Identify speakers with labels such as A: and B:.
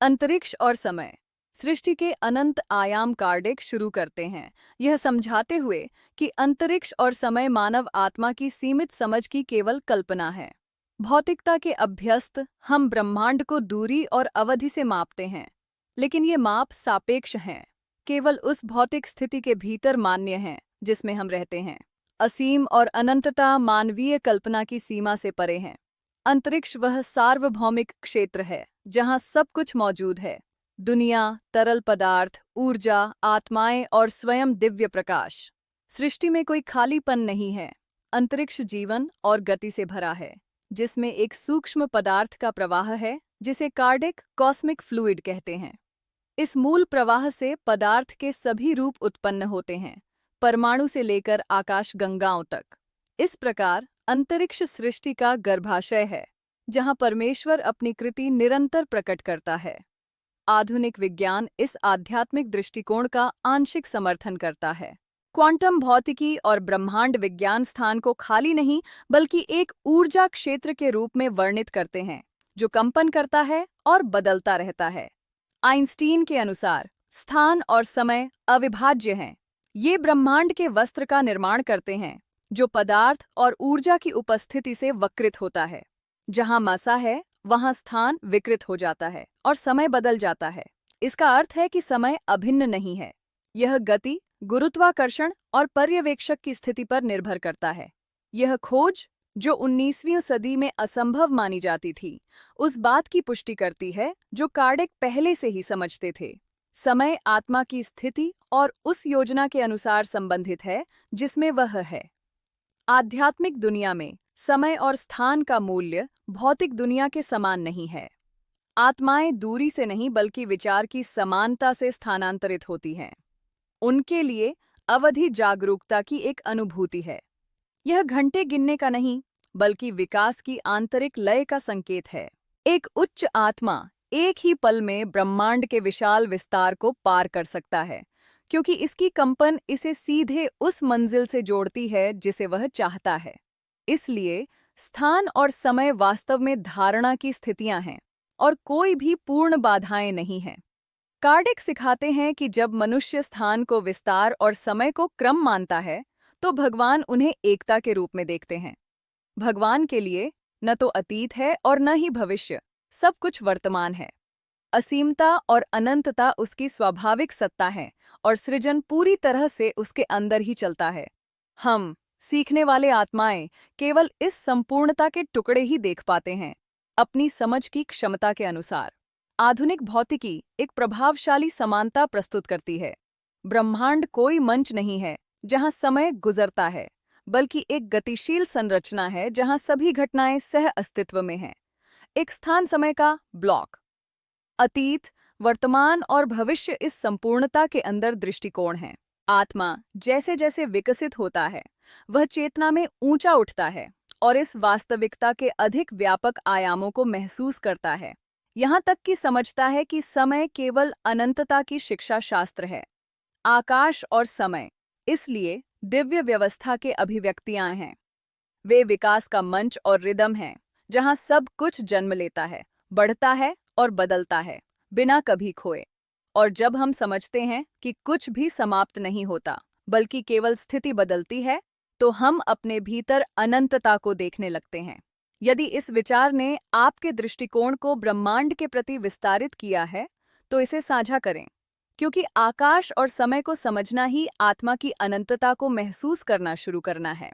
A: अंतरिक्ष और समय। सृष्टि के अनंत आयाम कार्डिक शुरू करते हैं, यह समझाते हुए कि अंतरिक्ष और समय मानव आत्मा की सीमित समझ की केवल कल्पना है। भौतिकता के अभ्यस्त हम ब्रह्मांड को दूरी और अवधि से मापते हैं, लेकिन ये माप सापेक्ष हैं, केवल उस भौतिक स्थिति के भीतर मान्य हैं जिसमें हम रहते हैं। असीम और अनंतता मानवीय कल्पना की सीमा से परे हैं। अंतरिक्ष वह सार्वभौमिक क्षेत्र है जहां सब कुछ मौजूद है, दुनिया, तरल पदार्थ, ऊर्जा, आत्माएं और स्वयं दिव्य प्रकाश। सृष्टि में कोई खालीपन नहीं है। अंतरिक्ष जीवन और गति से भरा है, जिसमें एक सूक्ष्म पदार्थ का प्रवाह है जिसे कार्डिक कॉस्मिक फ्लूइड कहते हैं। इस मूल प्रवाह से पदार्थ के सभी रूप उत्पन्न होते हैं, परमाणु से लेकर आकाश गंगाओं तक। इस प्रकार अंतरिक्ष सृष्टि का गर्भाशय है, जहां परमेश्वर अपनी कृति निरंतर प्रकट करता है। आधुनिक विज्ञान इस आध्यात्मिक दृष्टिकोण का आंशिक समर्थन करता है। क्वांटम भौतिकी और ब्रह्मांड विज्ञान स्थान को खाली नहीं बल्कि एक ऊर्जा क्षेत्र के रूप में वर्णित करते हैं, जो कंपन करता है और बदलता रहता है। आइंस्टीन के अनुसार स्थान और समय अविभाज्य हैं। ये ब्रह्मांड के वस्त्र का निर्माण करते हैं, जो पदार्थ और ऊर्जा की उपस्थिति से वक्रित होता है। जहां मासा है, वहां स्थान विकृत हो जाता है और समय बदल जाता है। इसका अर्थ है कि समय अभिन्न नहीं है। यह गति, गुरुत्वाकर्षण और पर्यवेक्षक की स्थिति पर निर्भर करता है। यह खोज, जो 19वीं सदी में असंभव मानी जाती थी, उस बात की पुष्टि करती है जो कार्डिक पहले से ही समझते थे। समय आत्मा की स्थिति और उस योजना के अनुसार संबंधित है जिसमें वह है। आध्यात्मिक दुनिया में समय और स्थान का मूल्य भौतिक दुनिया के समान नहीं है। आत्माएं दूरी से नहीं बल्कि विचार की समानता से स्थानांतरित होती हैं। उनके लिए अवधि जागरूकता की एक अनुभूति है। यह घंटे गिनने का नहीं बल्कि विकास की आंतरिक लय का संकेत है। एक उच्च आत्मा एक ही पल में ब्रह्मांड के विशाल विस्तार को पार कर सकता है, क्योंकि इसकी कंपन इसे सीधे उस मंजिल से जोड़ती है जिसे वह चाहता है। इसलिए स्थान और समय वास्तव में धारणा की स्थितियां हैं और कोई भी पूर्ण बाधाएं नहीं हैं। कार्डिक सिखाते हैं कि जब मनुष्य स्थान को विस्तार और समय को क्रम मानता है, तो भगवान उन्हें एकता के रूप में देखते हैं। भगवान के लिए न तो अतीत है और न ही भविष्य, सब कुछ वर्तमान है। असीमता और अनंतता उसकी स्वाभाविक सत्ता है और सृजन पूरी तरह से उसके अंदर ही चलता है। हम, सीखने वाले आत्माएं, केवल इस संपूर्णता के टुकड़े ही देख पाते हैं, अपनी समझ की क्षमता के अनुसार। आधुनिक भौतिकी एक प्रभावशाली समानता प्रस्तुत करती है। ब्रह्मांड कोई मंच नहीं है जहां समय गुजरता है, बल्कि एक गतिशील संरचना है जहां सभी घटनाएं सह अस्तित्व में हैं। एक स्थान समय का ब्लॉक। अतीत, वर्तमान और भविष्य इस संपूर्णता के अंदर दृष्टिकोण हैं। आत्मा जैसे जैसे विकसित होता है, वह चेतना में ऊंचा उठता है और इस वास्तविकता के अधिक व्यापक आयामों को महसूस करता है, यहाँ तक कि समझता है कि समय केवल अनंतता की शिक्षा शास्त्र है। आकाश और समय इसलिए दिव्य व्यवस्था के अभिव्यक्तियां हैं। वे विकास का मंच और रिदम हैं, जहां सब कुछ जन्म लेता है, बढ़ता है और बदलता है, बिना कभी खोए। और जब हम समझते हैं कि कुछ भी समाप्त नहीं होता, बल्कि केवल स्थिति बदलती है, तो हम अपने भीतर अनंतता को देखने लगते हैं। यदि इस विचार ने आपके दृष्टिकोण को ब्रह्मांड के प्रति विस्तारित किया है, तो इसे साझा करें, क्योंकि आकाश और समय को समझना ही आत्मा की अनंतता को महसूस करना शुरू करना है।